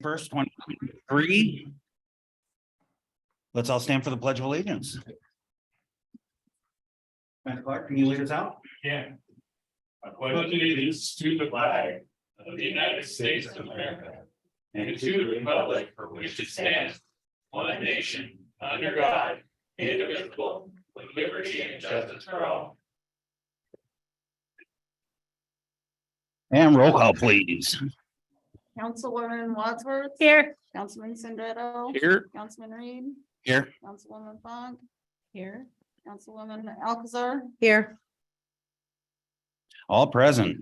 1st, 2023. Let's all stand for the Pledge of Allegiance. Matt Clark, can you lead us out? Yeah. I pledge allegiance to the flag of the United States of America and to the republic for which it stands, one nation, under God, indivisible, with liberty and justice for all. And roll call, please. Councilwoman Wadsworth. Here. Councilman Sindretto. Here. Councilman Reed. Here. Councilwoman Funk. Here. Councilwoman Alcazar. Here. All present.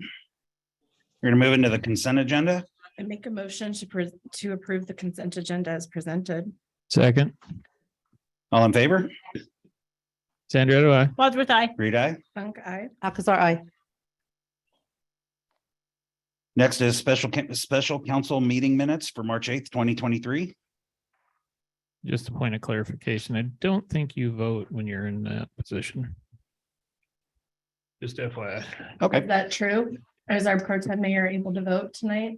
We're gonna move into the consent agenda. I make a motion to approve the consent agenda as presented. Second, All in favor? Sandra, do I? Wadsworth, aye. Reed, aye. Funk, aye. Alcazar, aye. Next is special council meeting minutes for March 8th, 2023. Just a point of clarification. I don't think you vote when you're in that position. Just FYI. Okay. Is that true? Is our pro tem mayor able to vote tonight?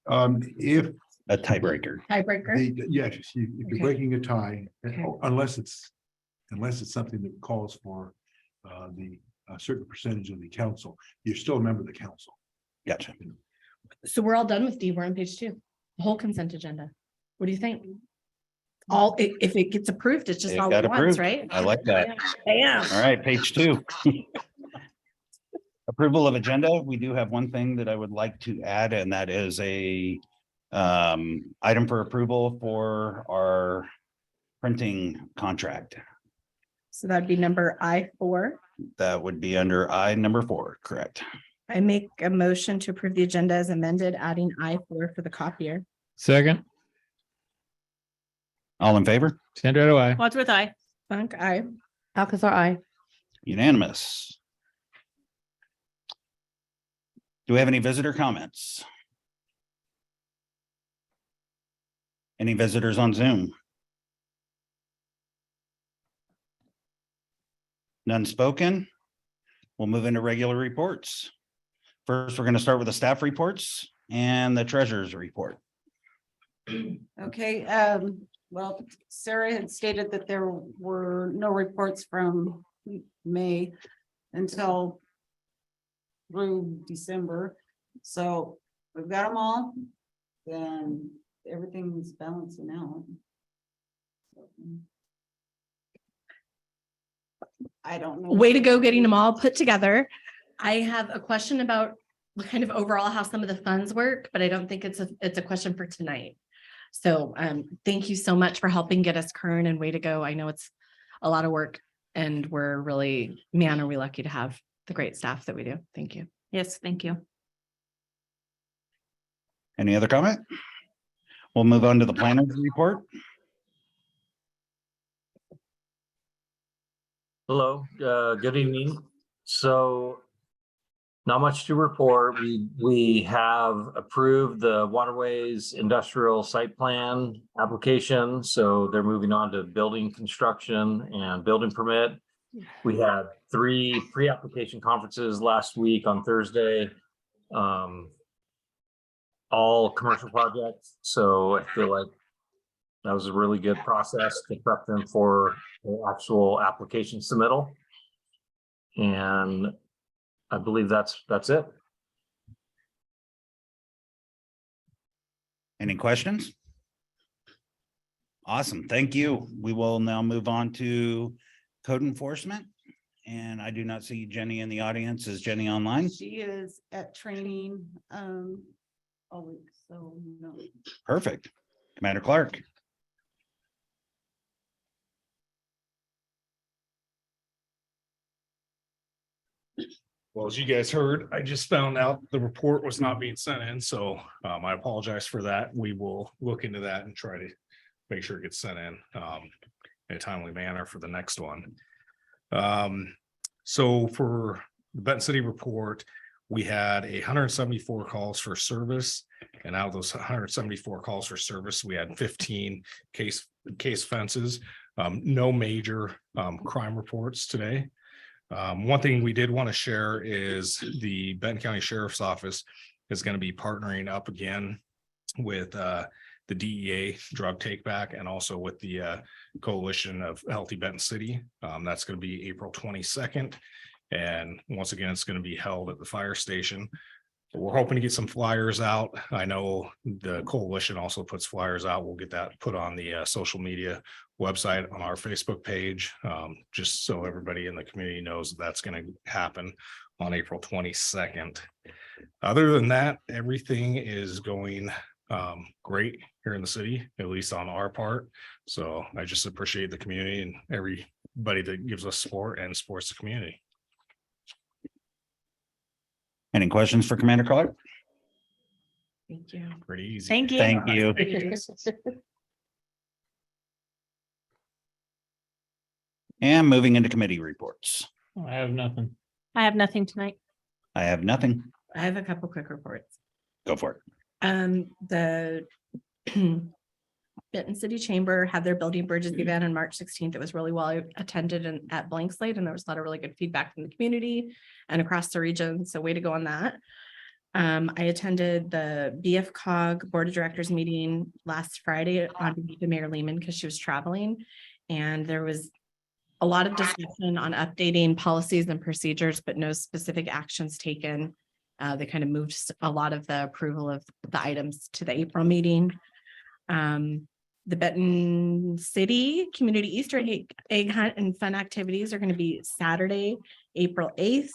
If A tiebreaker. Tiebreaker? yes, if you're Okay. breaking a tie, Okay. unless it's something that calls for a certain percentage of the council, you're still a member of the council. Gotcha. So we're all done with D. We're on page 2. The whole consent agenda. What do you think? All, if it gets approved, it's just It all got at once, approved. right? I like that. Bam. All right, page 2. Approval of agenda. We do have one thing that I would like to add, and that is a item for approval for our printing contract. So that'd be number I-4. That would be under I number 4, correct? I make a motion to approve the agenda as amended, adding I-4 for the copier. Second, All in favor? Sandra, do I? Wadsworth, aye. Funk, aye. Alcazar, aye. Unanimous. Do we have any visitor comments? Any visitors on Zoom? None spoken. We'll move into regular reports. First, we're going to start with the staff reports and the treasurer's report. Okay, well, Sarah had stated that there were no reports from May until through December. So we've got them all, then everything's balancing out. I don't know. Way to go getting them all put together. I have a question about kind of overall how some of the funds work, but I don't think it's a question for tonight. So thank you so much for helping get us current, and way to go. I know it's a lot of work, and we're really, man, are we lucky to have the great staff that we do. Thank you. Yes, thank you. Any other comment? We'll move on to the planner's report. Hello, good evening. So not much to report. We have approved the Waterways Industrial Site Plan application. So they're moving on to building construction and building permit. We had 3 pre-application conferences last week on Thursday. All commercial projects. So I feel like that was a really good process to prep them for the actual application submittal. And I believe that's it. Any questions? Awesome, thank you. We will now move on to code enforcement. And I do not see Jenny in the audience. Is Jenny online? She is at training, all week, so no. Perfect. Commander Clark. Well, as you guys heard, I just found out the report was not being sent in, so I apologize for that. We will look into that and try to make sure it gets sent in a timely manner for the next one. So for the Benton City report, we had 174 calls for service, and out of those 174 calls for service, we had 15 case offenses. No major crime reports today. One thing we did want to share is the Benton County Sheriff's Office is going to be partnering up again with the DEA drug take back and also with the Coalition of Healthy Benton City. That's going to be April 22nd. And once again, it's going to be held at the fire station. We're hoping to get some flyers out. I know the coalition also puts flyers out. We'll get that put on the social media website on our Facebook page, just so everybody in the community knows that's going to happen on April 22nd. Other than that, everything is going great here in the city, at least on our part. So I just appreciate the community and everybody that gives us support and supports the community. Any questions for Commander Clark? Thank you. Pretty easy. Thank you. Thank you. And moving into committee reports. I have nothing. I have nothing tonight. I have nothing. I have a couple quick reports. Go for it. The Benton City Chamber had their Building Bridges event on March 16th. It was really well attended and at Blank Slate, and there was a lot of really good feedback from the community and across the region. So way to go on that. I attended the BFCOG Board of Directors meeting last Friday on behalf of Mayor Lehman because she was traveling. And there was a lot of discussion on updating policies and procedures, but no specific actions taken. They kind of moved a lot of the approval of the items to the April meeting. The Benton City Community Easter egg hunt and fun activities are going to be Saturday, April 8th.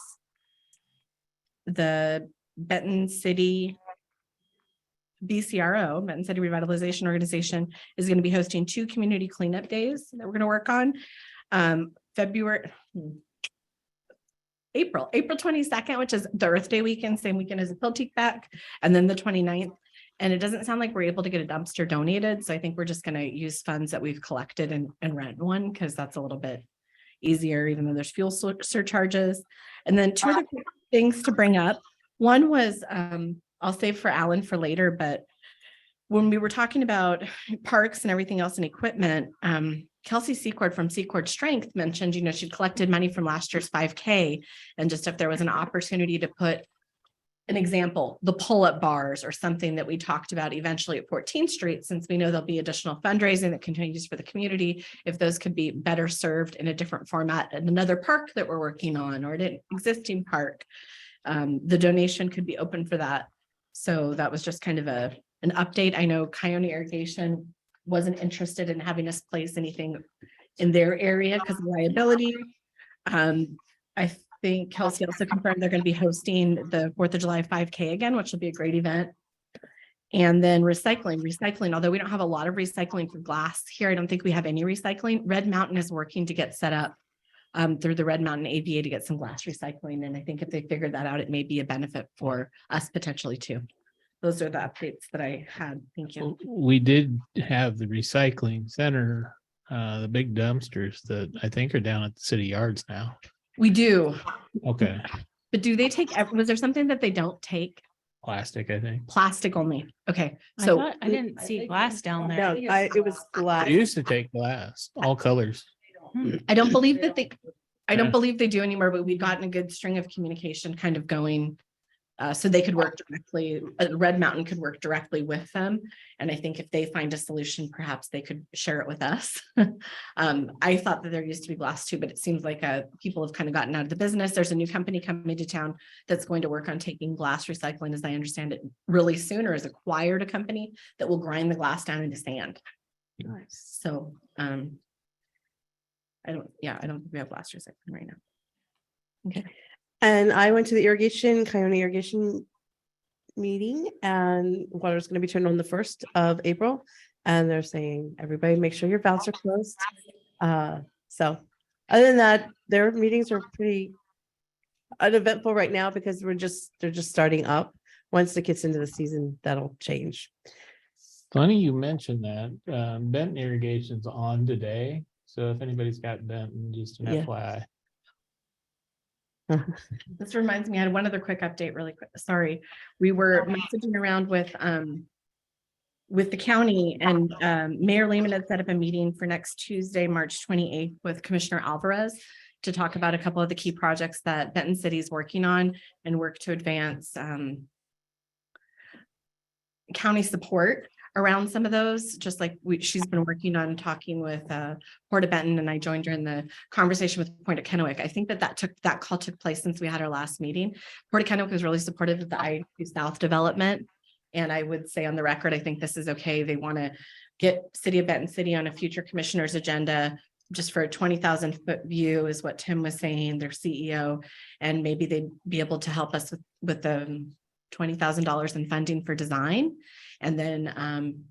The Benton City BCRO, Benton City Revitalization Organization, is going to be hosting 2 community cleanup days that we're going to work on. April 22nd, which is the Earth Day weekend, same weekend as the Piltique back, and then the 29th. And it doesn't sound like we're able to get a dumpster donated. So I think we're just going to use funds that we've collected and rent one, because that's a little bit easier, even though there's fuel surcharges. And then 2 other things to bring up. One was, I'll save for Alan for later, but when we were talking about parks and everything else and equipment, Kelsey Secord from Secord Strength mentioned, she'd collected money from last year's 5K, and just if there was an opportunity to put an example, the pull-up bars or something that we talked about eventually at 14th Street, since we know there'll be additional fundraising that continues for the community, if those could be better served in a different format at another park that we're working on or at an existing park, the donation could be open for that. So that was just kind of an update. I know Coyote Irrigation wasn't interested in having us place anything in their area because of liability. I think Kelsey also confirmed they're going to be hosting the 4th of July 5K again, which will be a great event. And then recycling, although we don't have a lot of recycling for glass here, I don't think we have any recycling. Red Mountain is working to get set up through the Red Mountain AVA to get some glass recycling. And I think if they figured that out, it may be a benefit for us potentially too. Those are the updates that I had. Thank you. We did have the recycling center, the big dumpsters that I think are down at the city yards now. We do. Okay, But do they take, was there something that they don't take? plastic, I think. Plastic only. Okay. I So thought I didn't see glass down there. No, it was glass. They used to take glass, all colors. I don't believe that they, I don't Yeah. believe they do anymore, but we've gotten a good string of communication kind of going. So they could work directly, Red Mountain could work directly with them. And I think if they find a solution, perhaps they could share it with us. I thought that there used to be glass too, but it seems like people have kind of gotten out of the business. There's a new company coming to town that's going to work on taking glass recycling, as I understand it, really soon, or has acquired a company that will grind the glass down into sand. So I don't think we have glass recycling right now. Okay. And I went to the Coyote Irrigation meeting, and water is going to be turned on the 1st of April. And they're saying, everybody make sure your valves are closed. So other than that, their meetings are pretty uneventful right now because they're just starting up. Once it gets into the season, that'll change. Funny you mentioned that. Benton Irrigation's on today. So if anybody's got Benton, just an Yeah. FYI. This reminds me, I had one other quick update really quick. Sorry. We were messaging around with the county, and Mayor Lehman had set up a meeting for next Tuesday, March 28th with Commissioner Alvarez to talk about a couple of the key projects that Benton City is working on and work to advance county support. around some of those, just like she's been working on talking with Port of Benton, and I joined her in the conversation with Point of Kennewick. I think that call took place since we had our last meeting. Port of Kennewick was really supportive of the I-2 South development. And I would say on the record, I think this is okay. They want to get City of Benton City on a future commissioner's agenda just for a 20,000 foot view is what Tim was saying, their CEO, and maybe they'd be able to help us with the $20,000 in funding for design. And then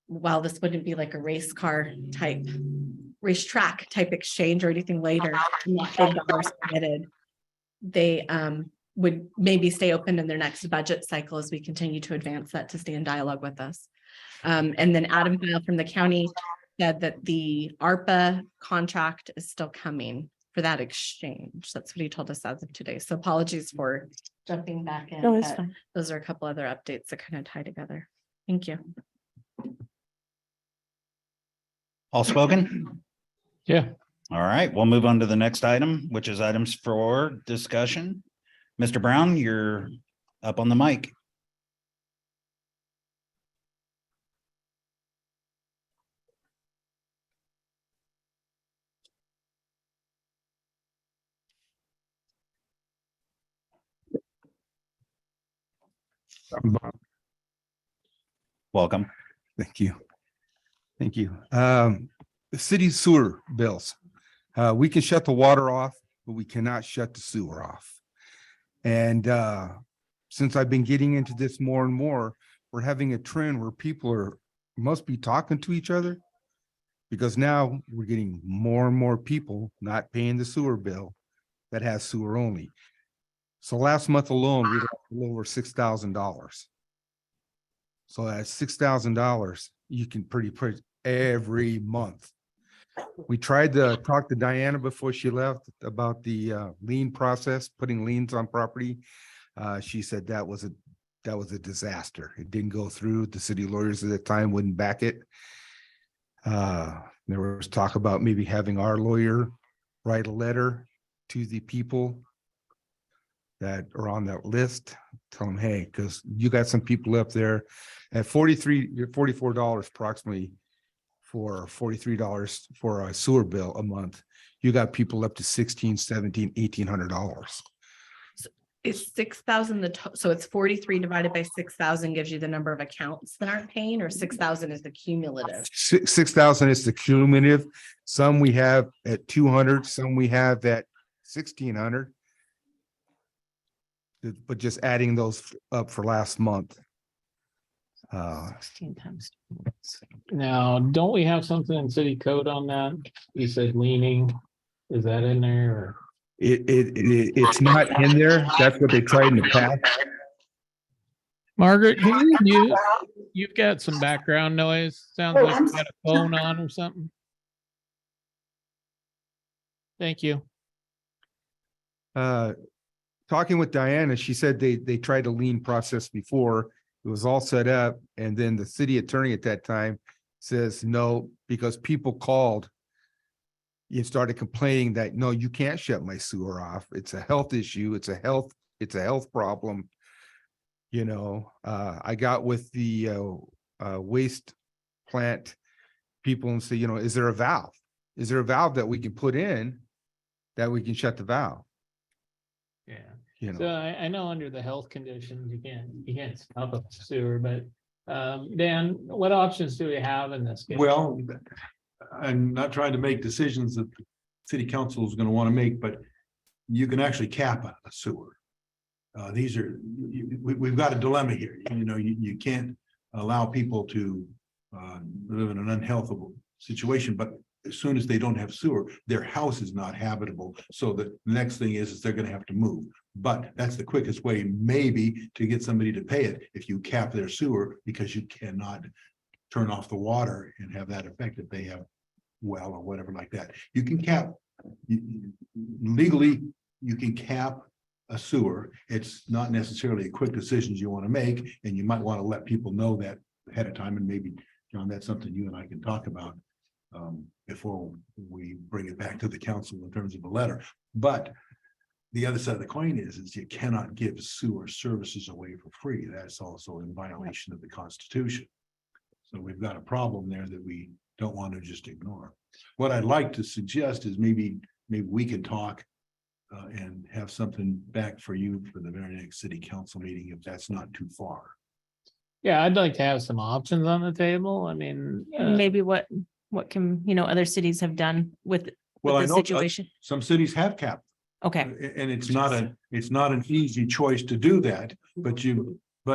while this wouldn't be like a racetrack type exchange or anything later, not big dollars committed, they would maybe stay open in their next budget cycle as we continue to advance that, to stay in dialogue with us. And then Adam Bale from the county said that the ARPA contract is still coming for that exchange. That's what he told us as of today. So apologies for jumping back in. No, it's but fine. those are a couple other updates that kind of tie together. Thank you. All spoken? Yeah. All right, we'll move on to the next item, which is items for discussion. Mr. Brown, you're up on the mic. Welcome. Thank you. Thank you. The city sewer bills. We can shut the water off, but we cannot shut the sewer off. And since I've been getting into this more and more, we're having a trend where people must be talking to each other, because now we're getting more and more people not paying the sewer bill that has sewer only. So last month alone, we got a little over $6,000. So that's $6,000 you can pretty every month. We tried to talk to Diana before she left about the lien process, putting liens on property. She said that was a disaster. It didn't go through. The city lawyers at the time wouldn't back it. There was talk about maybe having our lawyer write a letter to the people that are on that list, tell them, hey, because you got some people up there at $44 approximately for $43 for a sewer bill a month. You got people up to $1,600, $1,700, $1,800. Is 6,000 so it's 43 divided by 6,000 gives you the number of accounts that aren't paying, or 6,000 is the cumulative? 6,000 is the cumulative. Some we have at 200, some we have at 1,600. But just adding those up for last month. 16 times. Now, don't we have something in city code on that? You said leaning. Is that in there or? It's not in there. That's what they tried in the past. Margaret, can you mute? You've got some background noise. Sounds like you got a phone on or something. Thank you. Talking with Diana, she said they tried a lien process before. It was all set up, and then the city attorney at that time says no, because people called and started complaining that, no, you can't shut my sewer off. It's a health issue. It's a health problem. You know, I got with the waste plant people and say, you know, is there a valve? Is there a valve that we can put in that we can shut the valve? Yeah. You So know, I know under the health conditions, you can't stop a sewer, but Dan, what options do we have in this case? Well, I'm not trying to make decisions that the city council is going to want to make, but you can actually cap a sewer. We've got a dilemma here. You know, you can't allow people to live in an unhealthful situation, but as soon as they don't have sewer, their house is not habitable. So the next thing is they're going to have to move. But that's the quickest way, maybe, to get somebody to pay it if you cap their sewer, because you cannot turn off the water and have that effect if they have well or whatever like that. You can cap legally, you can cap a sewer. It's not necessarily a quick decision you want to make, and you might want to let people know that ahead of time. And maybe, John, that's something you and I can talk about before we bring it back to the council in terms of a letter. But the other side of the coin is you cannot give sewer services away for free. That's also in violation of the Constitution. So we've got a problem there that we don't want to just ignore. What I'd like to suggest is maybe we can talk and have something back for you for the very next city council meeting, if that's not too far. Yeah, I'd like to have some options on the table. I mean, And maybe what can, other cities have done with Well, I the know situation. some cities have capped. Okay, And it's not an easy choice to do that, but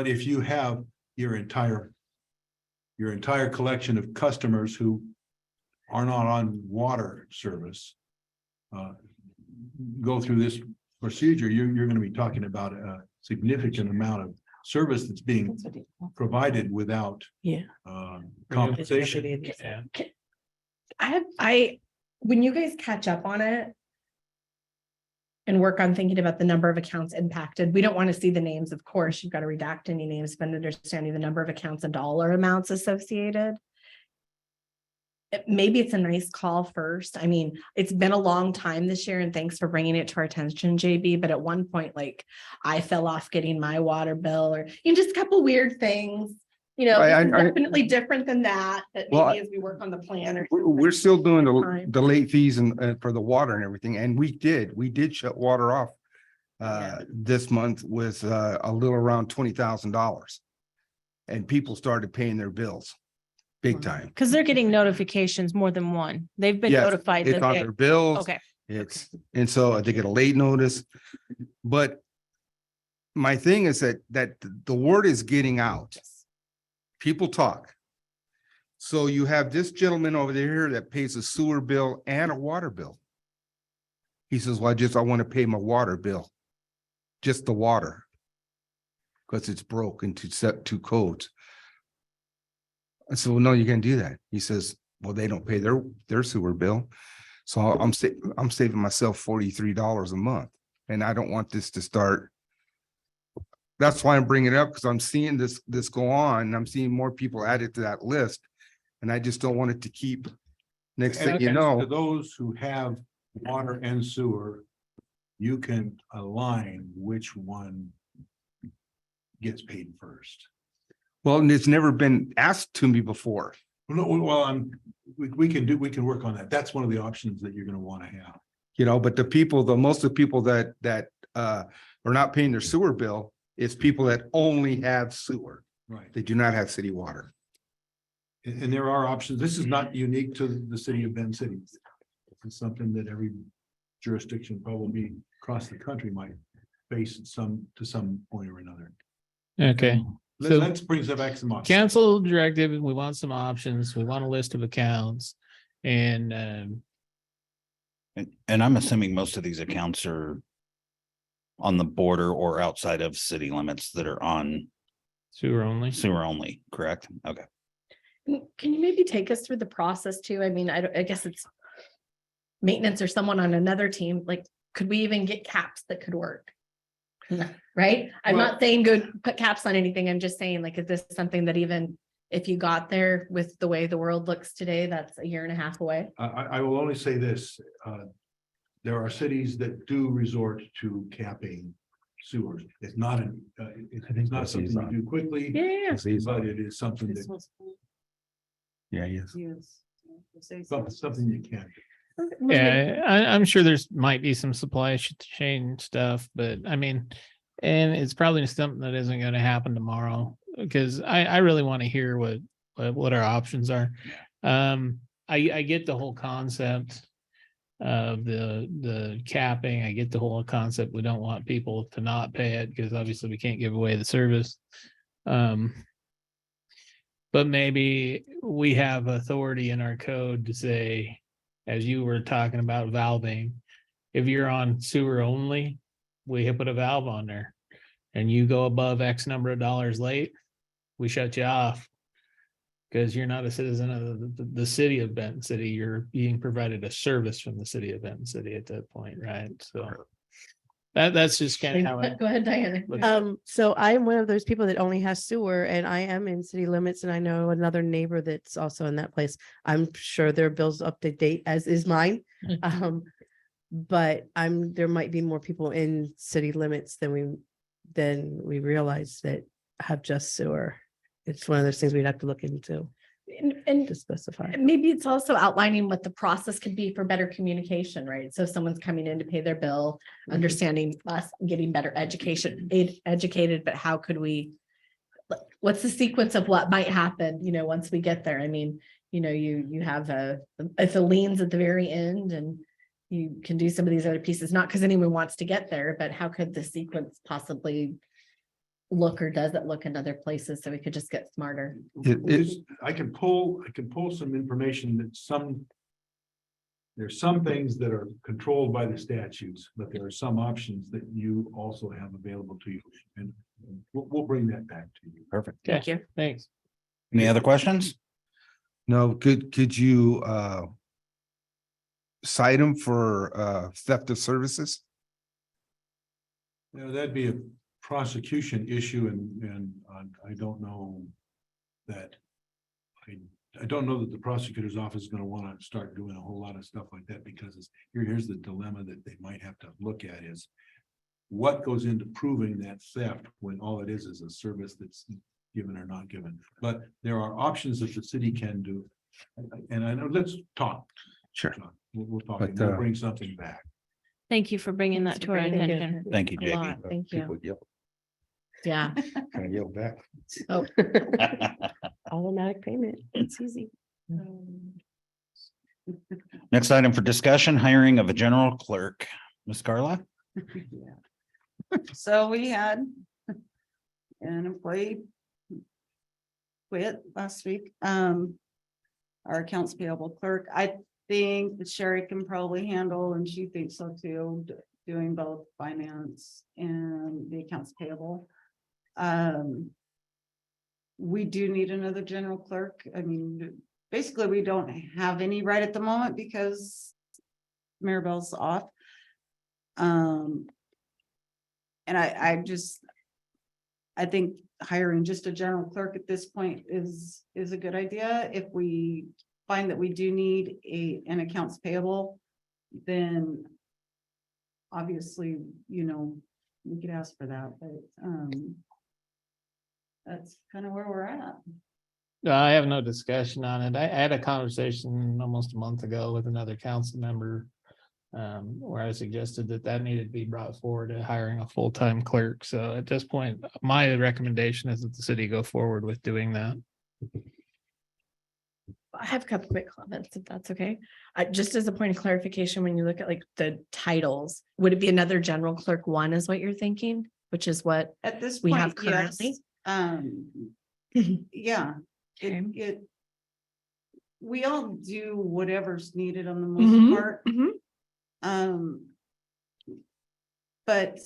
if you have your entire collection of customers who are not on water service, go through this procedure, you're gonna be talking about a significant amount of service that's being provided without Yeah. compensation. When you guys catch up on it and work on thinking about the number of accounts impacted, we don't want to see the names, of course, you've got to redact any names, but understanding the number of accounts and dollar amounts associated. Maybe it's a nice call first. I mean, it's been a long time this year and thanks for bringing it to our attention, JB. But at one point, like I fell off getting my water bill or just a couple weird things, this is definitely different than that. But Well, maybe as we work on the plan or. We're still doing Time. the late fees and for the water and everything, and we did shut water off this month with a little around $20,000. And people started paying their bills big time. because they're getting notifications more than one. They've been Yes, notified. It's that on they- their bills. Okay, And so they get a late notice. But my thing is that the word is getting out. People talk. So you have this gentleman over there that pays a sewer bill and a water bill. He says, well, I want to pay my water bill. Just the water. Because it's broke into set two codes. I said, well, no, you can't do that. He says, well, they don't pay their sewer bill. So I'm saving myself $43 a month. And I don't want this to start. That's why I'm bringing it up, because I'm seeing this go on. And I'm seeing more people added to that list. And I just don't want it to keep. Next thing you To know, those who have water and sewer, you can align which one gets paid first. well, and it's never been asked to me before. No, well, we can work on that. That's one of the options that you're gonna wanna have. But most of the people that are not paying their sewer bill, it's people that only have sewer. Right. They do not have city water. And there are options. This is not unique to the city of Benton City. It's something that every jurisdiction probably across the country might face to some point or another. okay. So- Let's bring some back some options. Cancel directive. We want some options. We want a list of accounts. And And I'm assuming most of these accounts are on the border or outside of city limits that are on sewer only. sewer only, correct? Okay. Can you maybe take us through the process too? I mean, I guess it's maintenance or someone on another team, like, could we even get caps that could work? Right? I'm not saying go put caps on anything. I'm just saying, like, is this something that even if you got there with the way the world looks today, that's a year and a half away? I will only say this, there are cities that do resort to capping sewers. It's not it's not something you do quickly, Yeah. but it is something that, Yeah, yes. something you can. Yeah, I'm sure might be some supply chain stuff, but I mean, and it's probably something that isn't going to happen tomorrow because I really want to hear what our options are. I get the whole concept of the capping. I get the whole concept. We don't want people to not pay it because obviously we can't give away the service. But maybe we have authority in our code to say, as you were talking about valving, if you're on sewer only, we put a valve on there and you go above X number of dollars late, we shut you off. Because you're not a citizen of the city of Benton City, you're being provided a service from the city of Benton City at that point, right? So that's just kind of how I. Go ahead, Diana. So I am one of those people that only has sewer and I am in city limits and I know another neighbor that's also in that place. I'm sure their bill's up to date as is mine. But there might be more people in city limits than we realize that have just sewer. It's one of those things we'd have to look into. And to specify. maybe it's also outlining what the process could be for better communication, right? So if someone's coming in to pay their bill, understanding us, getting better educated, but how could we? What's the sequence of what might happen, once we get there? I mean, you have if a liens at the very end and you can do some of these other pieces, not because anyone wants to get there, but how could the sequence possibly look, or does it look in other places so we could just get smarter? I can pull some information there's some things that are controlled by the statutes, but there are some options that you also have available to you. And we'll bring that back to you. Perfect. Thank you. Thanks. Any other questions? No, could you cite them for theft of services? That'd be a prosecution issue and I don't know that. I don't know that the prosecutor's office is gonna wanna start doing a whole lot of stuff like that because here's the dilemma that they might have to look at is what goes into proving that theft when all it is a service that's given or not given. But there are options that the city can do. And I know, let's talk. Sure. We'll talk But, and we'll bring something back. Thank you for bringing that to our Thank you. attention. Thank you, A lot. JB. Thank you. People yell, Yeah. kind of yell back. Oh, Automatic payment. It's easy. Next item for discussion, hiring of a general clerk. Ms. Carla? So we had an employee quit last week. Our accounts payable clerk, I think that Sherry can probably handle, and she thinks so too, doing both finance and the accounts payable. We do need another general clerk. I mean, basically, we don't have any right at the moment because Maribel's off. And I think hiring just a general clerk at this point is a good idea. If we find that we do need an accounts payable, then obviously, we could ask for that, but that's kind of where we're at. I have no discussion on it. I had a conversation almost a month ago with another council member. Where I suggested that needed to be brought forward to hiring a full-time clerk. So at this point, my recommendation is that the city go forward with doing that. I have a couple quick comments, if that's okay. Just as a point of clarification, when you look at like the titles, would it be another general clerk one is what you're thinking? Which is what At this we point, have currently? yes. Yeah, Okay. we all do whatever's needed on the most Mhm, part. mhm. But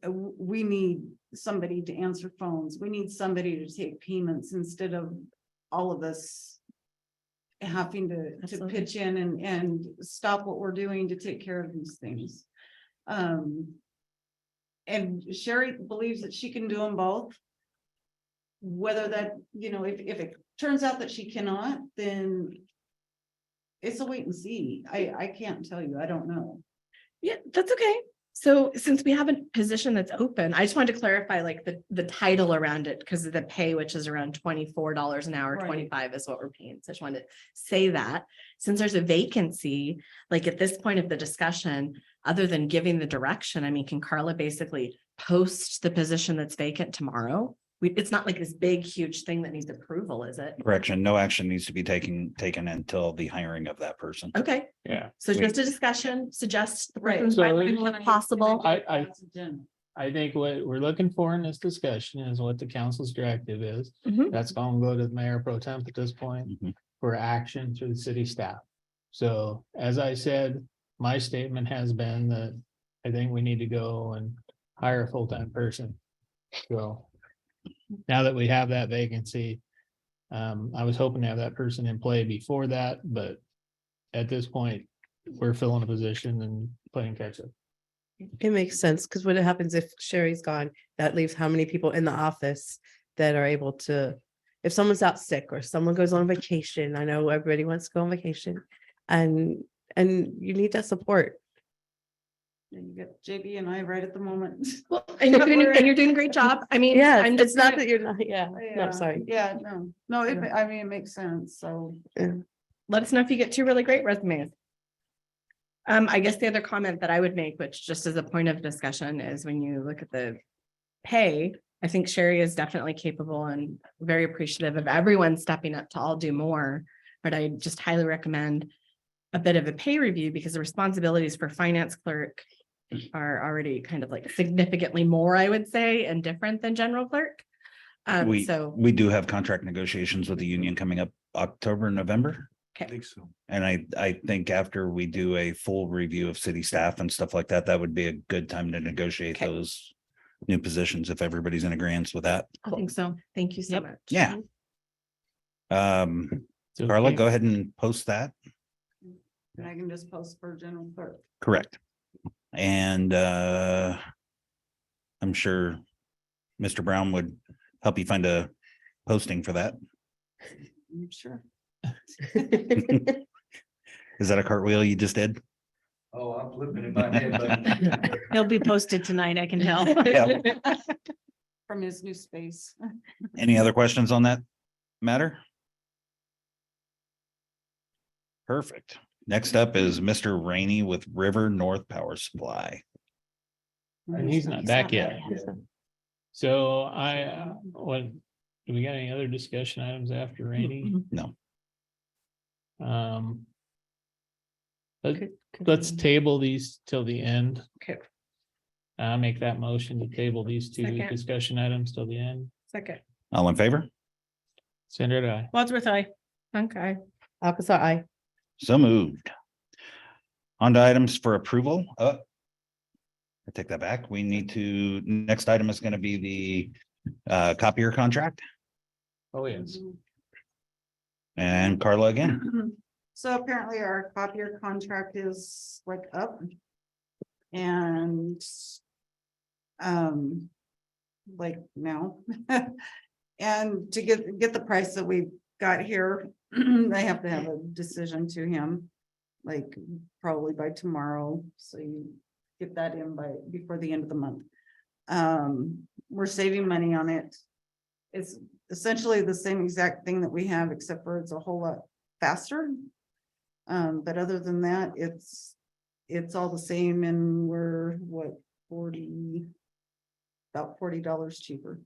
we need somebody to answer phones. We need somebody to take payments instead of all of us having to Absolutely. pitch in and stop what we're doing to take care of these things. And Sherry believes that she can do them both. Whether that, if it turns out that she cannot, then it's a wait and see. I can't tell you. I don't know. Yeah, that's okay. So since we have a position that's open, I just wanted to clarify like the title around it because of the pay, which is around $24 an hour, Right. 25 is what we're paying. So I just wanted to say that since there's a vacancy, like at this point of the discussion, other than giving the direction, I mean, can Carla basically post the position that's vacant tomorrow? It's not like this big, huge thing that needs approval, is it? Correction, no action needs to be taken until the hiring of that person. Okay, Yeah. so just a discussion, suggest the Right. person's So- if possible. I think what we're looking for in this discussion is what the council's directive is. Mhm. That's gonna go to the mayor pro temp at this point Mhm. for action through the city staff. So as I said, my statement has been that I think we need to go and hire a full-time person. So now that we have that vacancy, I was hoping to have that person in play before that, but at this point, we're filling a position and playing catch up. It makes sense, because what happens if Sherry's gone, that leaves how many people in the office that are able to, if someone's out sick or someone goes on vacation, I know everybody wants to go on vacation. And you need that support. You get JB and I right at the moment. Well, and you're doing a great job. I mean, Yeah, I'm it's just not gonna- that you're not, yeah, no, sorry. Yeah, no, Yeah. I mean, it makes sense, so. let us know if you get two really great resumes. I guess the other comment that I would make, which just as a point of discussion, is when you look at the pay, I think Sherry is definitely capable and very appreciative of everyone stepping up to all do more. But I just highly recommend a bit of a pay review because the responsibilities for finance clerk are already kind of like significantly more, I would say, and different than general clerk. So We do have contract negotiations with the union coming up October, November. I think so. And I think after we do a full review of city staff and stuff like that, that would be a good time to negotiate Okay. those new positions if everybody's in agreement with that. I think so. Thank you so much. Yeah. So Carla, okay. go ahead and post that. And I can just post for general clerk. Correct. And I'm sure Mr. Brown would help you find a posting for that. I'm sure. Is that a cartwheel you just did? Oh, I'm flipping in my head, but He'll be posted tonight, I can tell. Yeah. From his new space. Any other questions on that matter? Perfect. Next up is Mr. Rainey with River North Power Supply. And he's not back yet. So what, do we got any other discussion items after Rainy? No. Let's table these till the end. Okay. I'll make that motion to table these two Second. discussion items till the end. Second. All in favor? Sandra, and I. Wadsworth, I. Okay. Alcazar, I. So moved. On to items for approval. I take that back. We need to, next item is going to be the copier contract. Oh, yes. And Carla again. So apparently our copier contract is like up. And like now. And to get the price that we got here, I have to have a decision to him. Like probably by tomorrow, so you get that in before the end of the month. We're saving money on it. It's essentially the same exact thing that we have, except for it's a whole lot faster. But other than that, it's all the same, and we're what, about $40 cheaper.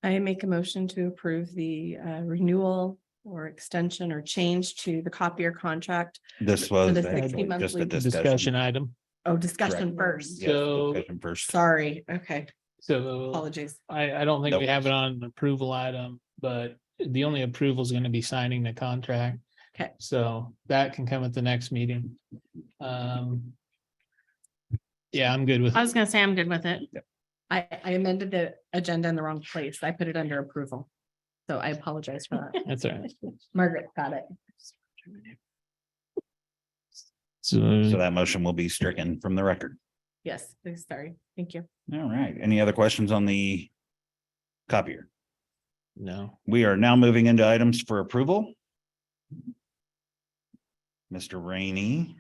I make a motion to approve the renewal or extension or change to the copier contract. This For was the actually 60 just a monthly discussion. Discussion item. Oh, discussion Correct. first. Yes, So- discussion first. Sorry. Okay. So Apologies. I don't think we Nope. have it on an approval item, but the only approval is going to be signing the contract. Okay. So that can come at the next meeting. Yeah, I'm good with. I was gonna say I'm good with it. I amended the agenda in the wrong place. I put it under approval. So I apologize for that. That's all right. Margaret got it. So So that motion will be stricken from the record. Yes, please, sorry. Thank you. All right. Any other questions on the copier? no, We are now moving into items for approval. Mr. Rainey.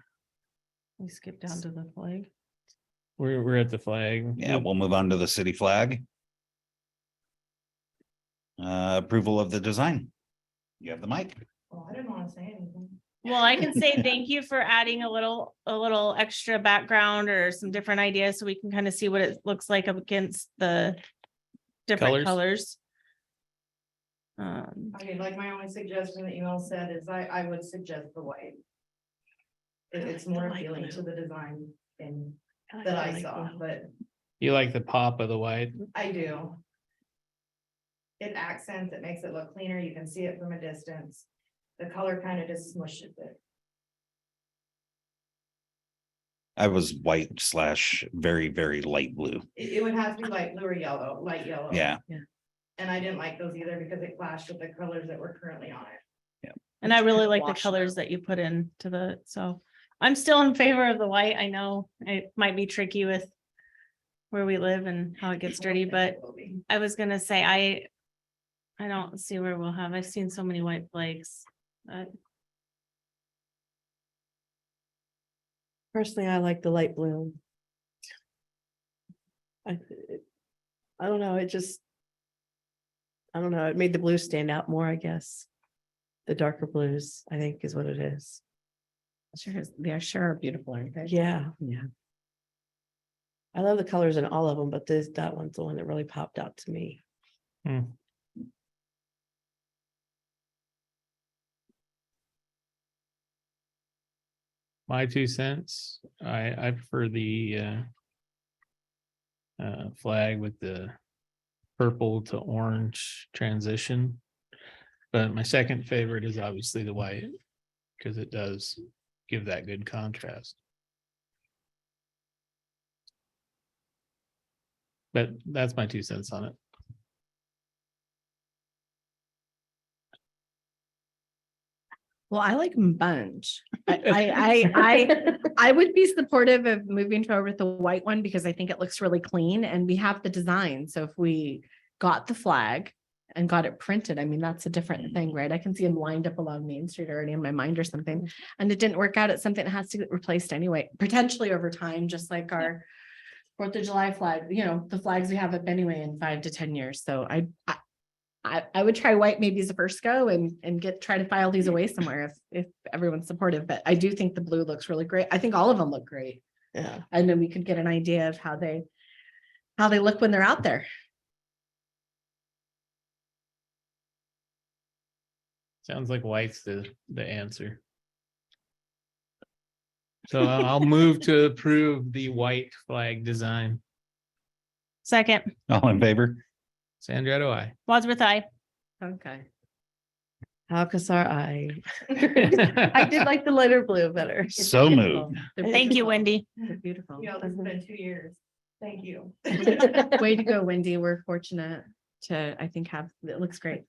We skip down to the flag. we're at the flag. Yeah, we'll move on to the city flag. Approval of the design. You have the mic. Well, I didn't want to say anything. Well, I can say thank you for adding a little extra background or some different ideas so we can kind of see what it looks like up against the different colors. I mean, like my only suggestion that you all said is I would suggest the white. It's more appealing to the design and that I saw, but You like the pop of the white? I do. It accents, it makes it look cleaner. You can see it from a distance. The color kind of just smushes it. I was white / very, very light blue. It would have to be light blue or yellow, light yellow. Yeah. And I didn't like those either because it clashed with the colors that were currently on it. And I really like the Wash colors that you put into so I'm still in favor of the white. I know it might be tricky with where we live and how it gets dirty, but I was gonna say, I don't see where we'll have, I've seen so many white flags. Personally, I like the light blue. I I don't know, I don't know, it made the blue stand out more, I guess. The darker blues, I think is what it is. They sure are beautiful, aren't they? Yeah, Yeah. I love the colors in all of them, but that one's the one that really popped out to me. My 2 cents, I prefer the flag with the purple to orange transition. But my second favorite is obviously the white, because it does give that good contrast. But that's my 2 cents on it. Well, I like 'em bunch. I would be supportive of moving forward with the white one because I think it looks really clean and we have the design. So if we got the flag and got it printed, I mean, that's a different thing, right? I can see them lined up along Main Street already in my mind or something. And it didn't work out. It's something that has to get replaced anyway, potentially over time, just like our 4th of July flag, the flags we have up anyway in 5 to 10 years. So I would try white maybe as a first go and try to file these away somewhere if everyone's supportive, but I do think the blue looks really great. I think all of them look great. Yeah. And then we could get an idea of how they look when they're out there. Sounds like white's the answer. So I'll move to approve the white flag design. Second, All in favor? Sandra, do I? Wadsworth, I. Okay. Alcazar, I did like the lighter blue better. So moved. Thank you, Wendy. They're beautiful. You know, it's been 2 years. Thank you. Way to go, Wendy. We're fortunate to, I think, it looks great.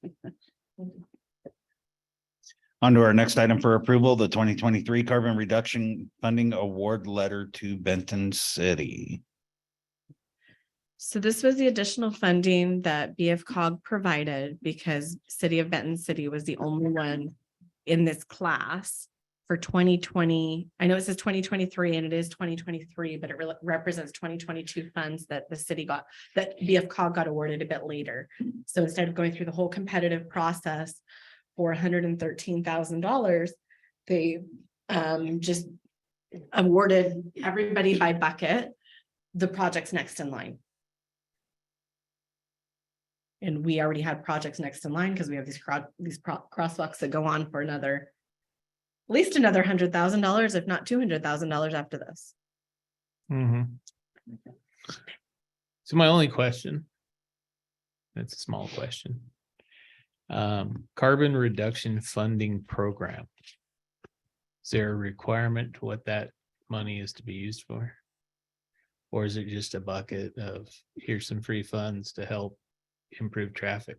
On to our next item for approval, the 2023 carbon reduction funding award letter to Benton City. So this was the additional funding that BFCOG provided because City of Benton City was the only one in this class for 2020. I know it says 2023 and it is 2023, but it really represents 2022 funds that the city got, that BFCOG got awarded a bit later. So instead of going through the whole competitive process for $113,000, they just awarded everybody by bucket the projects next in line. And we already had projects next in line because we have these crosswalks that go on for at least another $100,000, if not $200,000 after this. So my only question, it's a small question. Carbon reduction funding program. Is there a requirement to what that money is to be used for? Or is it just a bucket of here's some free funds to help improve traffic?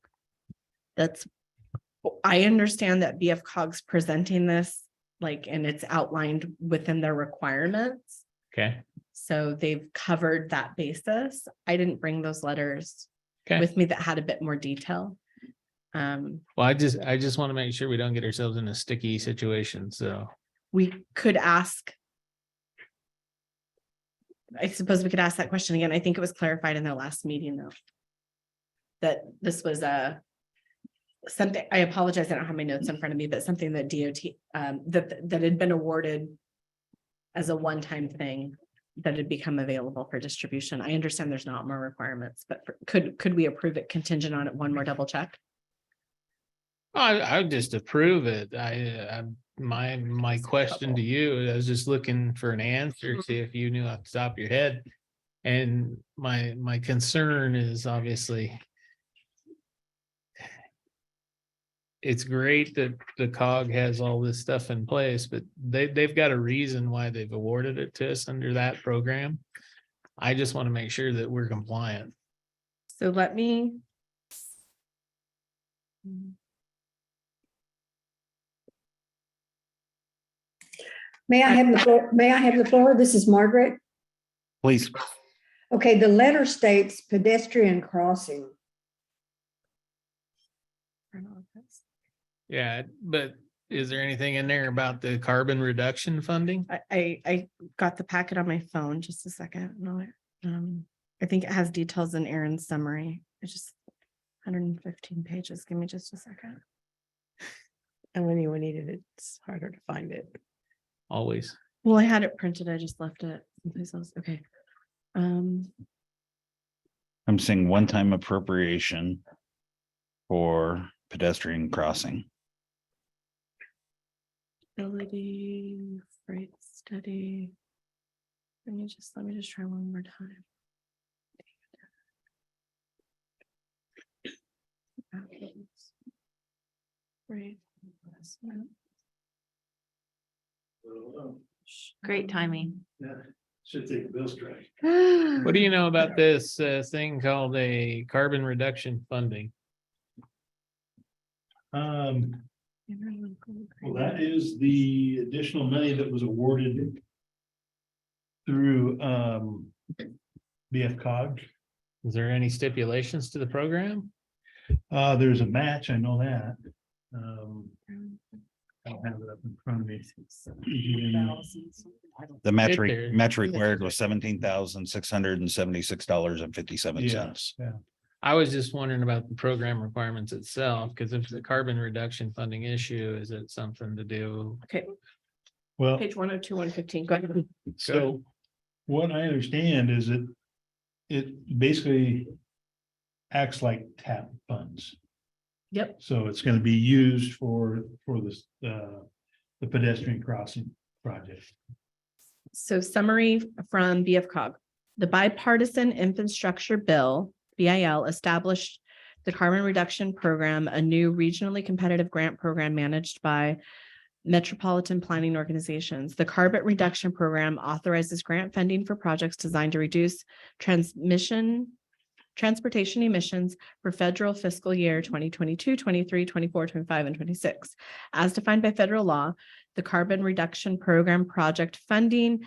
I understand that BFCOG's presenting this and it's outlined within their requirements. Okay. So they've covered that basis. I didn't bring those letters with me that had a bit more detail. Well, I just want to make sure we don't get ourselves in a sticky situation. So we could ask. I suppose we could ask that question again. I think it was clarified in their last meeting though. That this was something, I apologize, I don't have my notes in front of me, but something that DOT, that had been awarded as a one-time thing that had become available for distribution. I understand there's not more requirements, but could we approve it contingent on it? One more double check? I would just approve it. My question to you, I was just looking for an answer, see if you knew off the top of your head. And my concern is obviously it's great that the COG has all this stuff in place, but they've got a reason why they've awarded it to us under that program. I just want to make sure that we're compliant. So let me. May I have the floor? May I have the floor? This is Margaret. Please. Okay, the letter states pedestrian crossing. Yeah, but is there anything in there about the carbon reduction funding? I got the packet on my phone, just a second. No, I think it has details in Aaron's summary. It's just 115 pages. Give me just a second. And when you need it, it's harder to find it. Always. Well, I had it printed. I just left it someplace else. Okay. I'm seeing one-time appropriation for pedestrian crossing. Ability, freight study. Let me just try one more time. Right. Great timing. Should take a bill strike. What do you know about this thing called a carbon reduction funding? Well, that is the additional money that was awarded through BFCOG. Is there any stipulations to the program? There's a match, I know that. I don't have it up in front of me. The match, Right there. match required was $17,676.57. Yeah. I was just wondering about the program requirements itself, because if it's a carbon reduction funding issue, is it something to do? Okay, Well, page 102, 115. Go ahead. so what I understand is that it basically acts like TAP funds. Yep. So it's going to be used for this, the pedestrian crossing project. So summary from BFCOG. The bipartisan infrastructure bill, BIL, established the carbon reduction program, a new regionally competitive grant program managed by metropolitan planning organizations. The carbon reduction program authorizes grant funding for projects designed to reduce transportation emissions for federal fiscal year 2022, 23, 24, 25, and 26. As defined by federal law, the carbon reduction program project funding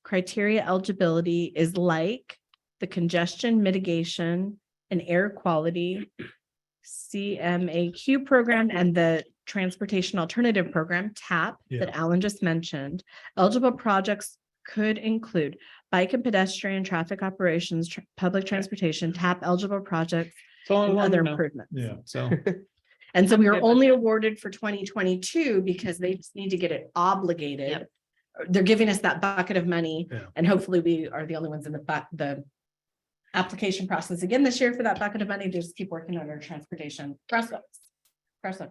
criteria eligibility is like the congestion mitigation and air quality CMAQ program and the Transportation Alternative Program, TAP, that Alan just mentioned. Eligible projects could include bike and pedestrian traffic operations, public transportation, TAP eligible projects, and other improvements. Yeah. So, And so we were only awarded for 2022 because they just need to get it obligated. Yep. They're giving us that bucket of money, Yeah. and hopefully we are the only ones in the application process again this year for that bucket of money to just keep working on our transportation crosswalk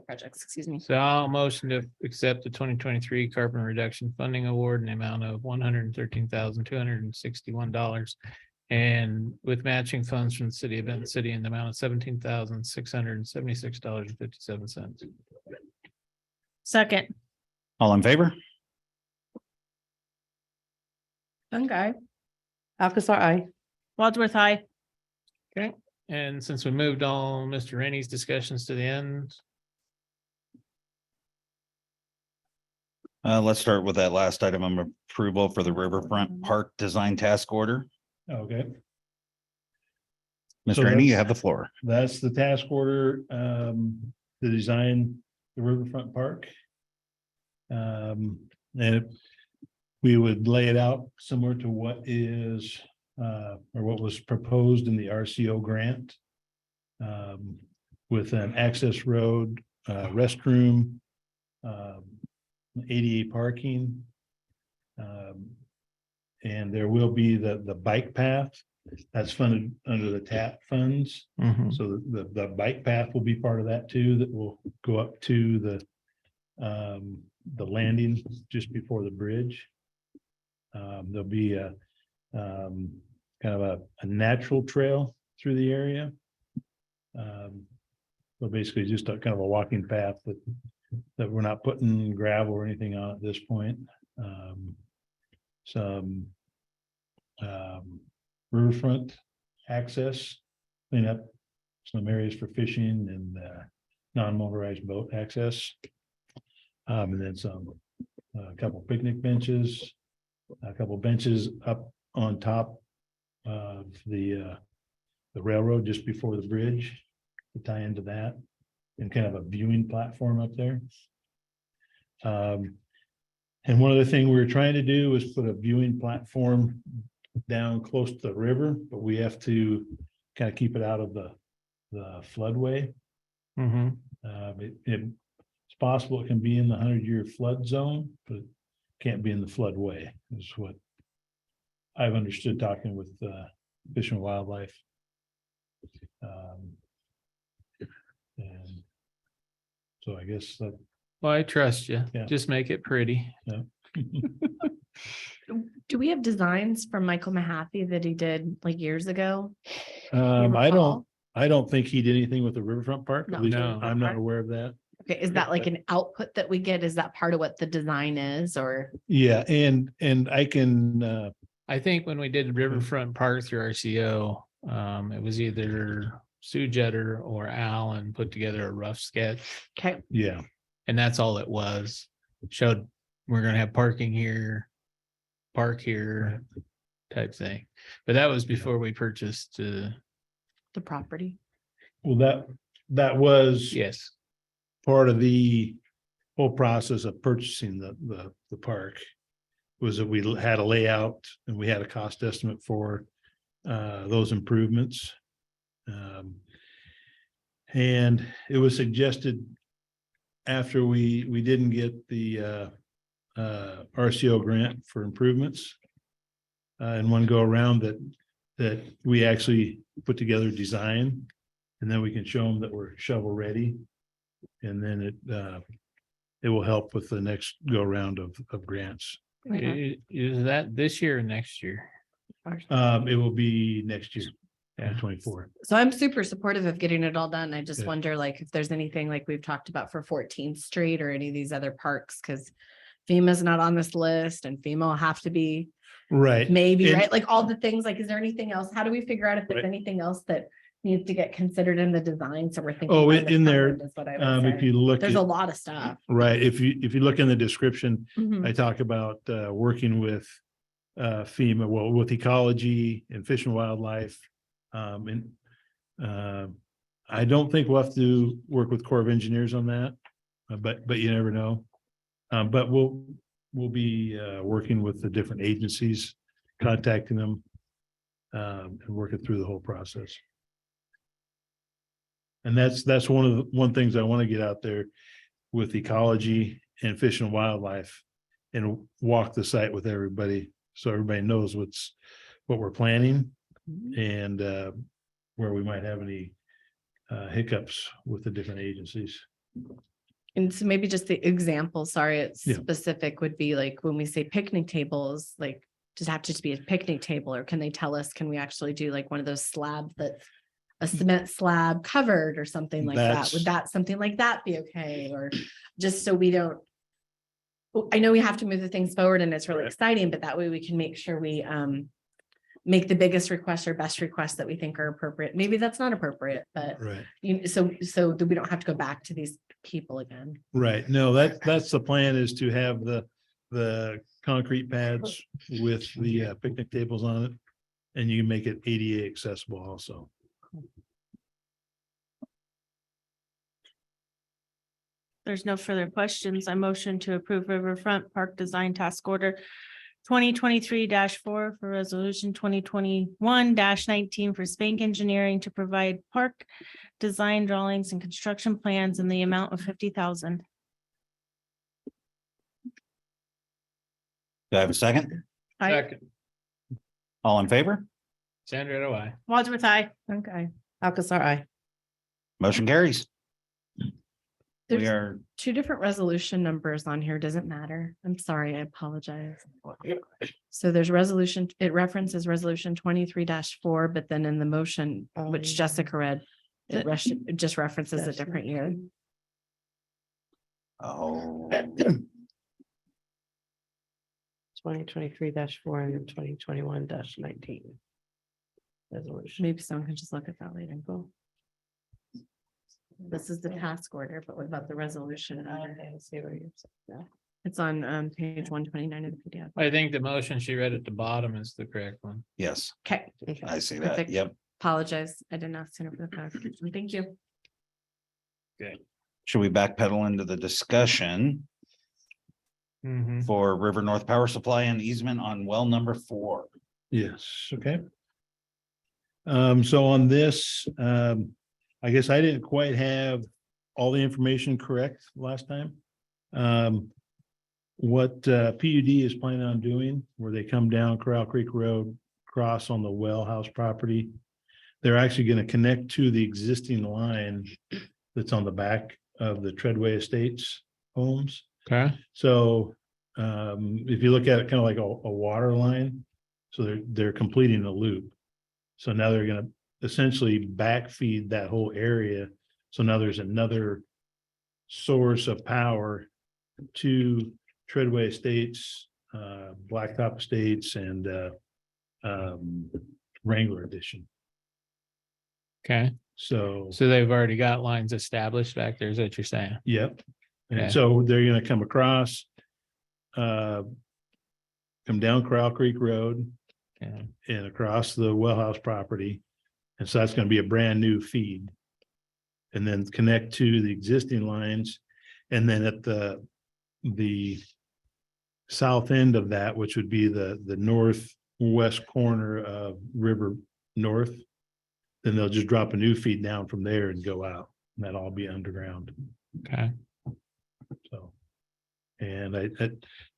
projects, excuse me. so I'll motion to accept the 2023 carbon reduction funding award in the amount of $113,261. And with matching funds from the city of Benton City in the amount of $17,676.57. Second, All in favor? Fun guy. Alcazar, I. Wadsworth, I. Okay, and since we moved on Mr. Rennie's discussions to the end, Let's start with that last item of approval for the Riverfront Park Design Task Order. Okay. Mr. So Rainey, you that's- have the floor. That's the task order, to design the Riverfront Park. And we would lay it out similar to what is, or what was proposed in the RCO grant. With an access road, restroom, ADA parking. And there will be the bike path that's funded under the TAP funds. So the bike path will be part of that too, that will go up to the landing just before the bridge. There'll be a kind of a natural trail through the area. So basically just a kind of a walking path that we're not putting gravel or anything on at this point. Some riverfront access, clean up some areas for fishing and non-motorized boat access. And then a couple picnic benches, a couple benches up on top of the railroad just before the bridge to tie into that, and kind of a viewing platform up there. And one other thing we were trying to do was put a viewing platform down close to the river, but we have to kind of keep it out of the floodway. Mm-hmm. It's possible it can be in the 100-year flood zone, but can't be in the floodway is what I've understood talking with Fish and Wildlife. And so I guess that, Well, I trust you. Yeah. Just make it pretty. yeah. Do we have designs from Michael Mahaffey that he did like years ago? You I recall? don't think he did anything with the Riverfront Park. No. At least No. I'm not aware of that. Okay, is that like an output that we get? Is that part of what the design is or? Yeah, and I can, I think when we did Riverfront Park through RCO, it was either Sue Jetter or Alan put together a rough sketch, Okay, yeah, and that's all it was. Showed we're gonna have parking here, park here, type thing. But that was before we purchased, the property. well, that was yes. part of the whole process of purchasing the park. Was that we had a layout and we had a cost estimate for those improvements. And it was suggested after we didn't get the RCO grant for improvements in one go around that we actually put together a design and then we can show them that we're shovel ready. And then it will help with the next go round of grants. Is that this year or next year? It will be next year, Yeah. 24. So I'm super supportive of getting it all done. I just Yeah. wonder like if there's anything like we've talked about for 14th Street or any of these other parks, because FEMA's not on this list and FEMA will have to be Right. maybe, And- right? Like all the things, like, is there anything else? How do we figure out if there's Right. anything else that needs to get considered in the design? So we're thinking. Oh, by the in there, time is what I would if say. you look, There's a at- lot of stuff. right, if you look in the description, Mhm. I talk about working with FEMA, well, with ecology and fish and wildlife. And I don't think we'll have to work with Corps of Engineers on that, but you never know. But we'll be working with the different agencies, contacting them and working through the whole process. And that's one things I want to get out there with ecology and fish and wildlife and walk the site with everybody. So everybody knows what we're planning and where we might have any hiccups with the different agencies. And so maybe just the example, sorry, it's Yeah. specific would be like when we say picnic tables, like just have to just be a picnic table, or can they tell us, can we actually do like one of those slabs that's a cement slab covered or something like that? Would that, something like that be okay? Or just so we don't. I know we have to move the things forward and it's really Right. exciting, but that way we can make sure we make the biggest requests or best requests that we think are appropriate. Maybe that's not appropriate, but Right. so that we don't have to go back to these people again. Right. No, that's the plan, is to have the concrete pads with the picnic tables on it. And you can make it ADA accessible also. There's no further questions. I motion to approve Riverfront Park Design Task Order 2023-4 for Resolution 2021-19 for Spank Engineering to provide park design drawings and construction plans in the amount of 50,000. Do I have a second? Second. All in favor? Sandra, do I? Wadsworth, aye. Okay. Alcazar, I. Motion carries. We There's are, two different resolution numbers on here. Doesn't matter. I'm sorry, I apologize. So there's resolution, it references resolution 23-4, but then in the motion, which Jessica read, it just references a different year. oh, 2023-4 and 2021-19. Resolution. Maybe someone can just look at that later. Go. This is the task order, but what about the resolution? It's on page 129 of the PDF. I think the motion she read at the bottom is the correct one. yes, Okay, I see that. Perfect. Yep. apologize. I didn't ask sooner for the clarification. Thank you. Should we backpedal into the discussion Mhm. for River North Power Supply and easement on well number 4? Yes, okay. So on this, I guess I didn't quite have all the information correct last time. What PUD is planning on doing, where they come down Corral Creek Road, cross on the well house property. They're actually going to connect to the existing line that's on the back of the Treadway Estates homes. Okay. So if you look at it kind of like a water line, so they're completing the loop. So now they're gonna essentially backfeed that whole area. So now there's another source of power to Treadway Estates, Blacktop Estates, and Wrangler Edition. Okay. So, So they've already got lines established back there, is what you're saying? yep. And Okay. so they're gonna come across, come down Corral Creek Road Yeah. and across the well house property. And so that's gonna be a brand new feed. And then connect to the existing lines. And then at the south end of that, which would be the northwest corner of River North, then they'll just drop a new feed down from there and go out. And that'll all be underground. Okay. So. And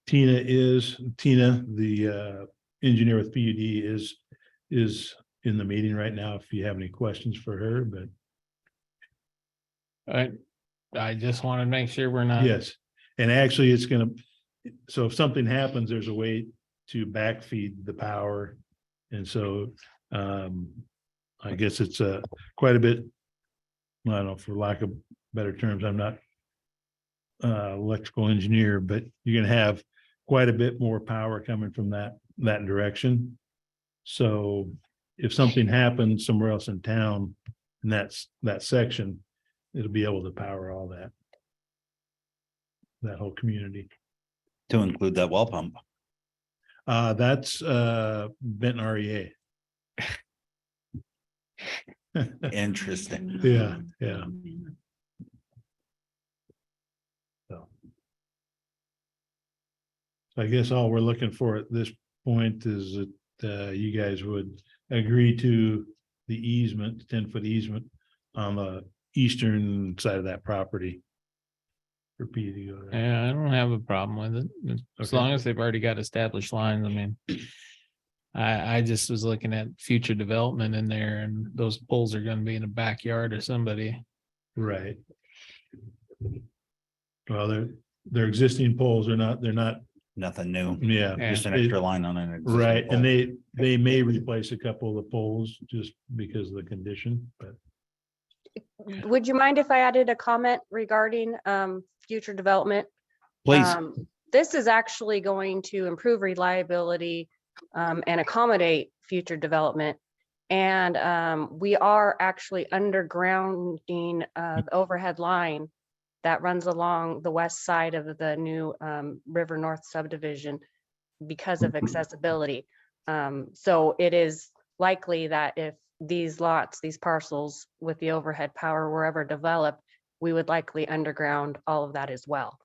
Tina, the engineer with PUD is in the meeting right now, if you have any questions for her, but I just want to make sure we're not. yes. And actually it's gonna, so if something happens, there's a way to backfeed the power. And so I guess it's quite a bit, I don't know, for lack of better terms, I'm not electrical engineer, but you're gonna have quite a bit more power coming from that direction. So if something happens somewhere else in town, and that section, it'll be able to power all that whole community. To include that well pump. That's Benton REA. Interesting. Yeah. So I guess all we're looking for at this point is that you guys would agree to the easement, 10-foot easement on the eastern side of that property. For P to go there. Yeah, I don't have a problem with it, as Okay. long as they've already got established lines. I mean, I just was looking at future development in there, and those poles are gonna be in the backyard of somebody. Right. Well, they're existing poles, they're not, Nothing new. yeah. Just an It- extra line on an existing Right, and pole. they may replace a couple of the poles just because of the condition, but Would you mind if I added a comment regarding future development? Please. This is actually going to improve reliability and accommodate future development. And we are actually undergrounding the overhead line that runs along the west side of the new River North subdivision because of accessibility. So it is likely that if these lots, these parcels with the overhead power were ever developed, we would likely underground all of that as well.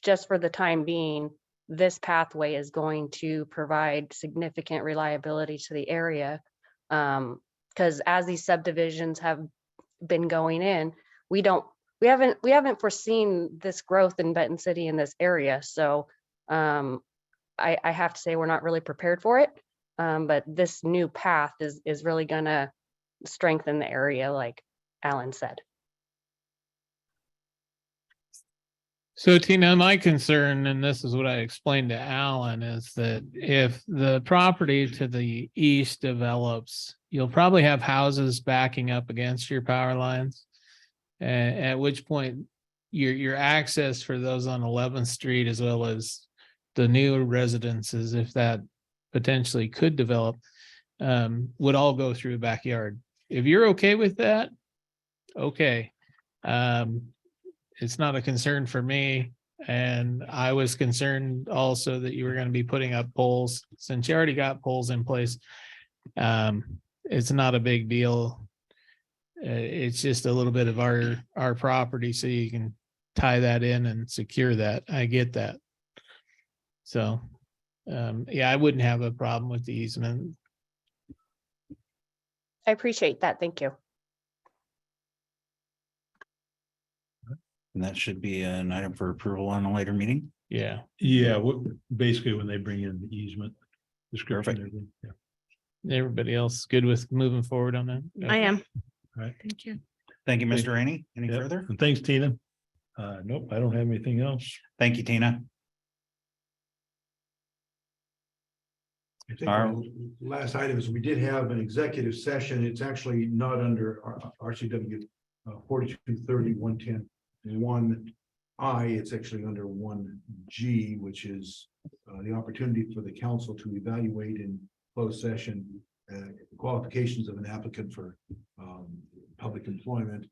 Just for the time being, this pathway is going to provide significant reliability to the area. Because as these subdivisions have been going in, we haven't foreseen this growth in Benton City in this area. So I have to say we're not really prepared for it. But this new path is really gonna strengthen the area, like Alan said. So Tina, my concern, and this is what I explained to Alan, is that if the property to the east develops, you'll probably have houses backing up against your power lines. At which point your access for those on 11th Street, as well as the new residences, if that potentially could develop, would all go through the backyard. If you're okay with that, okay. It's not a concern for me. And I was concerned also that you were going to be putting up poles. Since you already got poles in place, it's not a big deal. It's just a little bit of our property, so you can tie that in and secure that. I get that. So Yeah, I wouldn't have a problem with the easement. I appreciate that. Thank you. And that should be an item for approval on a later meeting. Yeah. Yeah, basically when they bring in the easement description. Perfect. and everything, yeah. Everybody else good with moving forward on that? I am. Thank you. Thank you, Mr. Rainey. Any Yep. further? And thanks, Tina. Nope, I don't have anything else. Thank you, Tina. I think Our- our last item is we did have an executive session. It's actually not under RCW 4230-110-1I. It's actually under 1G, which is the opportunity for the council to evaluate in closed session qualifications of an applicant for public employment.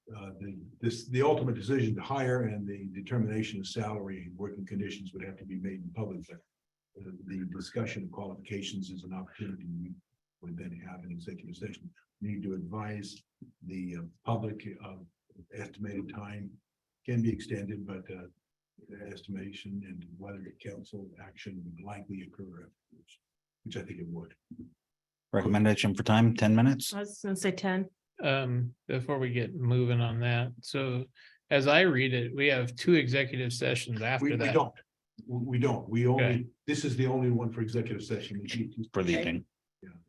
The ultimate decision to hire and the determination of salary and working conditions would have to be made in public. But the discussion of qualifications is an opportunity we would then have an executive session. We need to advise the public of estimated time can be extended, but the estimation and whether the council action would likely occur afterwards, which I think it would. Recommendation for time, 10 minutes. I was gonna say 10. Before we get moving on that, so as I read it, we have 2 executive sessions after We that. don't. We don't. We only, Okay. this is the only one for executive session. For the evening.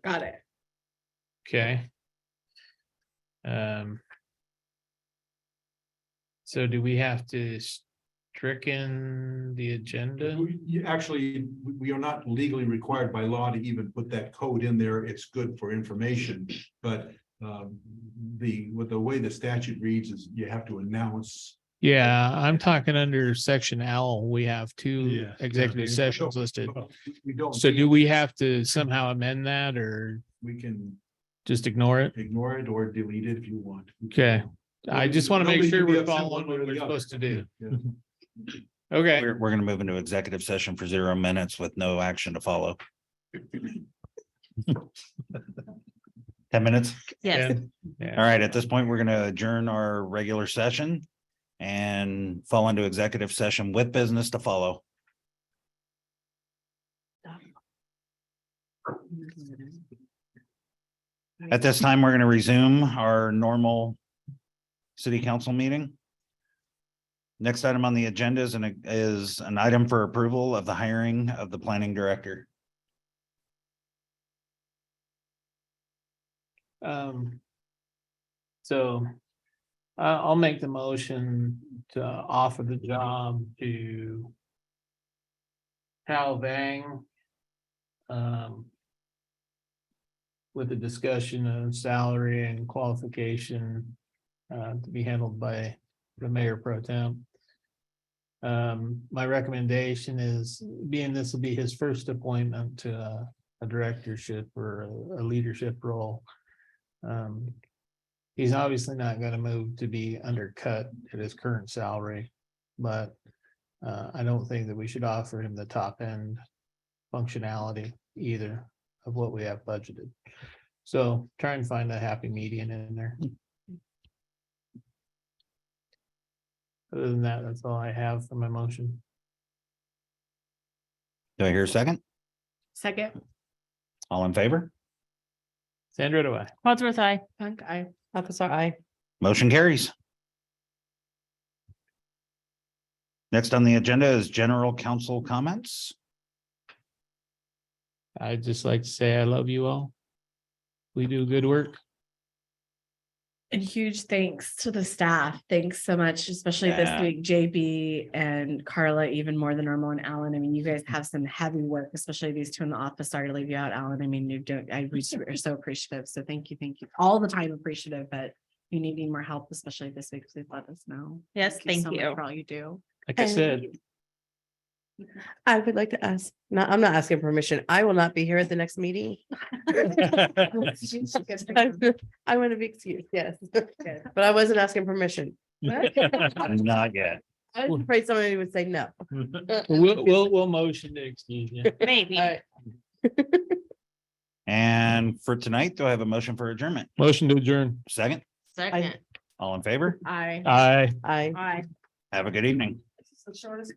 Got it. Okay. So do we have to stricken the agenda? Actually, we are not legally required by law to even put that code in there. It's good for information, but with the way the statute reads is you have to announce. Yeah, I'm talking under section L, we have 2 Yeah. executive Yeah. sessions listed. We don't. So do we have to somehow amend that or We can just ignore it? ignore it or delete it if you want. Okay, I just want to make Nobody sure can be we're upset following one way what or we're the other. supposed to do. Yeah. Okay, We're going to move into executive session for 0 minutes with no action to follow. 10 minutes. Yes. All right, at this point, we're going to adjourn our regular session and fall into executive session with business to follow. At this time, we're going to resume our normal city council meeting. Next item on the agenda is an item for approval of the hiring of the planning director. So I'll make the motion to offer the job to Hal Vang. With the discussion of salary and qualification to be handled by the mayor pro tem. My recommendation is, being this will be his first appointment to a directorship or a leadership role. He's obviously not going to move to be undercut at his current salary, but I don't think that we should offer him the top end functionality either of what we have budgeted. So try and find a happy median in there. Other than that, that's all I have for my motion. Do I hear a second? Second. All in favor? Sandra, do I? Wadsworth, I. Punk, I. Officer, I. Motion carries. Next on the agenda is general council comments. I'd just like to say I love you all. We do good work. And huge thanks to the staff. Thanks so much, especially this Yeah. week, JB and Carla, even more than normal, and Alan. I mean, you guys have some heavy work, especially these 2 in the office. Sorry to leave you out, Alan. I mean, we're so appreciative. So thank you. All the time appreciative, but you need more help, especially this week. Please let us know. Yes, so thank much you. For all you do. Like I said, I would like to ask, I'm not asking permission. I will not be here at the next meeting. I want to be excused, yes. But I wasn't asking permission. Not yet. I was afraid somebody would say no. we'll motion to excuse you. Maybe. All right. And for tonight, do I have a motion for adjournment? Motion to adjourn. Second, Second. all in favor? I. Aye. I. Aye. Have a good evening. This is the shortest